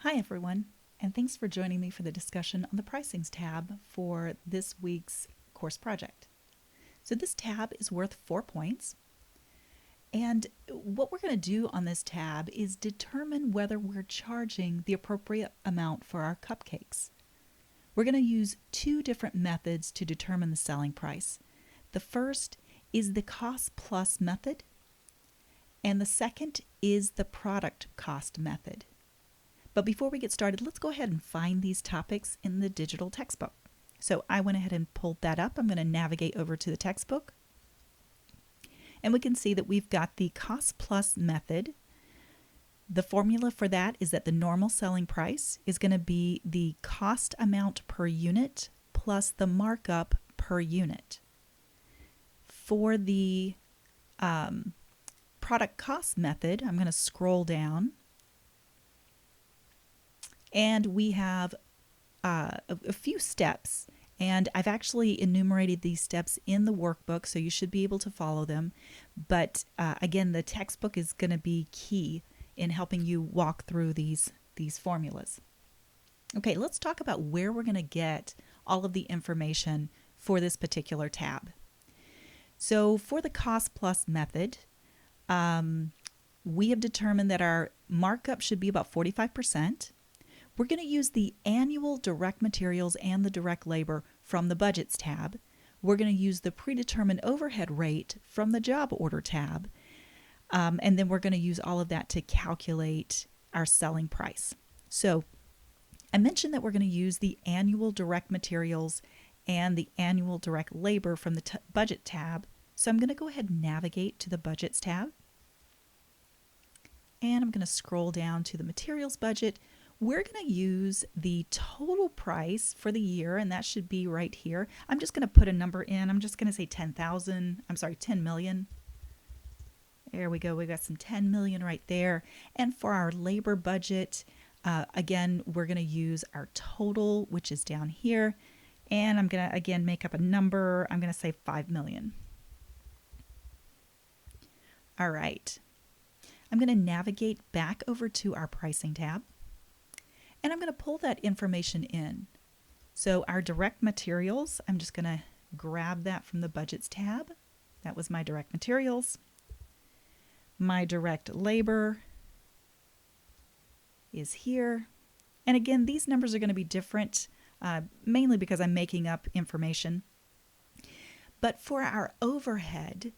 Hi everyone, and thanks for joining me for the discussion on the Pricings tab for this week's course project. So this tab is worth 4 points, and what we're going to do on this tab is determine whether we're charging the appropriate amount for our cupcakes. We're going to use two different methods to determine the selling price. The first is the cost plus method, and the second is the product cost method. But before we get started, let's go ahead and find these topics in the digital textbook. So I went ahead and pulled that up. I'm going to navigate over to the textbook. And we can see that we've got the cost plus method. The formula for that is that the normal selling price is going to be the cost amount per unit plus the markup per unit. For the product cost method, I'm going to scroll down. And we have a few steps, and I've actually enumerated these steps in the workbook, so you should be able to follow them. But again, the textbook is going to be key in helping you walk through these formulas. Okay, let's talk about where we're going to get all of the information for this particular tab. So for the cost plus method, we have determined that our markup should be about 45%. We're going to use the annual direct materials and the direct labor from the budgets tab. We're going to use the predetermined overhead rate from the job order tab. And then we're going to use all of that to calculate our selling price. So I mentioned that we're going to use the annual direct materials and the annual direct labor from the budget tab. So I'm going to go ahead and navigate to the budgets tab. And I'm going to scroll down to the materials budget. We're going to use the total price for the year, and that should be right here. I'm just going to put a number in. I'm just going to say 10 million. There we go. We got some 10 million right there. And for our labor budget, again, we're going to use our total, which is down here. And I'm going to, again, make up a number. I'm going to say 5 million. All right. I'm going to navigate back over to our pricing tab. And I'm going to pull that information in. So our direct materials, I'm just going to grab that from the budgets tab. That was my direct materials. My direct labor is here. And again, these numbers are going to be different, mainly because I'm making up information. But for our overhead,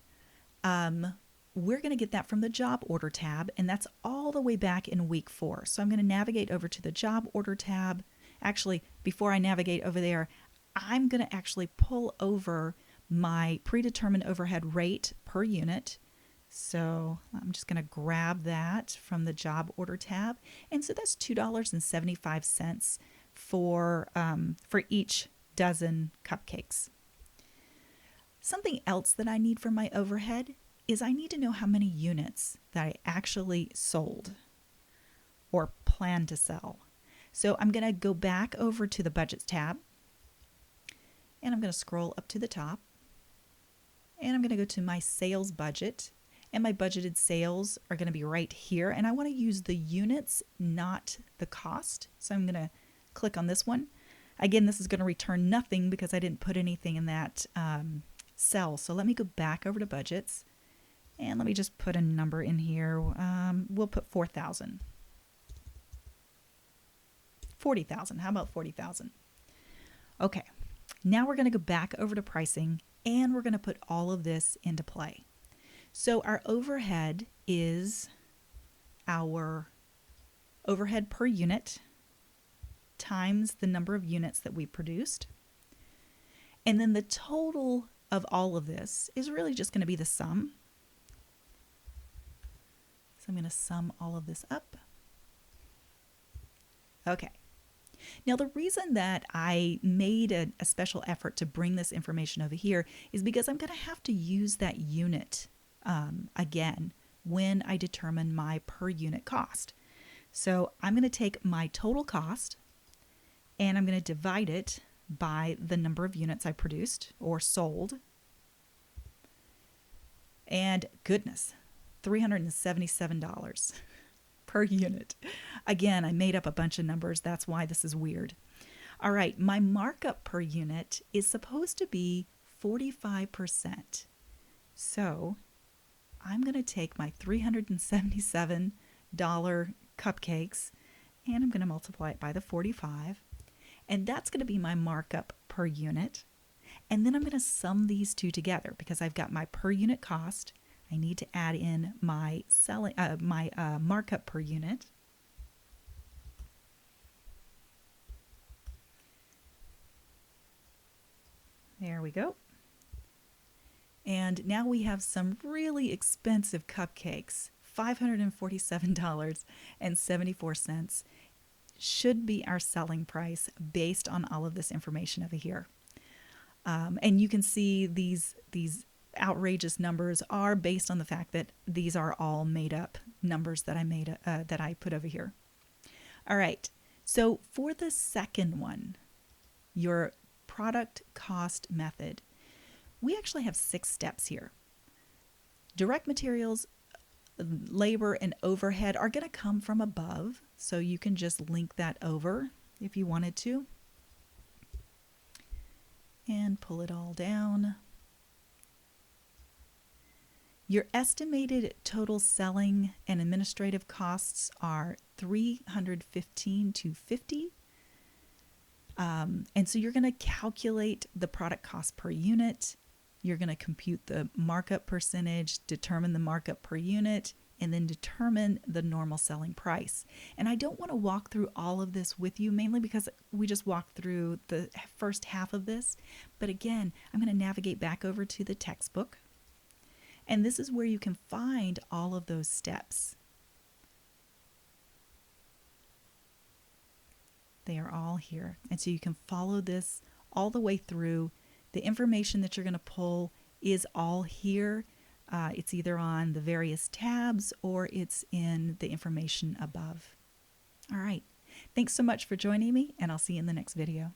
we're going to get that from the job order tab, and that's all the way back in week 4. So I'm going to navigate over to the job order tab. Actually, before I navigate over there, I'm going to actually pull over my predetermined overhead rate per unit. So I'm just going to grab that from the job order tab. And so that's $2.75 for each dozen cupcakes. Something else that I need for my overhead is I need to know how many units that I actually sold or plan to sell. So I'm going to go back over to the budgets tab, and I'm going to scroll up to the top, and I'm going to go to my sales budget, and my budgeted sales are going to be right here, and I want to use the units, not the cost. So I'm going to click on this one. Again, this is going to return nothing because I didn't put anything in that cell. So let me go back over to budgets. And let me just put a number in here. We'll put 4,000. 40,000. How about 40,000? Okay. Now we're going to go back over to pricing, and we're going to put all of this into play. So our overhead is our overhead per unit times the number of units that we produced. And then the total of all of this is really just going to be the sum. So I'm going to sum all of this up. Okay. Now the reason that I made a special effort to bring this information over here is because I'm going to have to use that unit again when I determine my per unit cost. So I'm going to take my total cost and I'm going to divide it by the number of units I produced or sold. And goodness, $377 per unit. Again, I made up a bunch of numbers. That's why this is weird. All right, my markup per unit is supposed to be 45%. So I'm going to take my $377 cupcakes and I'm going to multiply it by the 45. And that's going to be my markup per unit. And then I'm going to sum these two together because I've got my per unit cost. I need to add in my markup per unit. There we go. And now we have some really expensive cupcakes. $547.74 should be our selling price based on all of this information over here. And you can see these outrageous numbers are based on the fact that these are all made up numbers that I put over here. All right. So for the second one, your product cost method, we actually have 6 steps here. Direct materials, labor, and overhead are going to come from above, so you can just link that over if you wanted to. And pull it all down. Your estimated total selling and administrative costs are $315 to $50. And so you're going to calculate the product cost per unit. You're going to compute the markup percentage, determine the markup per unit, and then determine the normal selling price. And I don't want to walk through all of this with you, mainly because we just walked through the first half of this. But again, I'm going to navigate back over to the textbook. And this is where you can find all of those steps. They are all here. And so you can follow this all the way through. The information that you're going to pull is all here. It's either on the various tabs or it's in the information above. All right. Thanks so much for joining me, and I'll see you in the next video.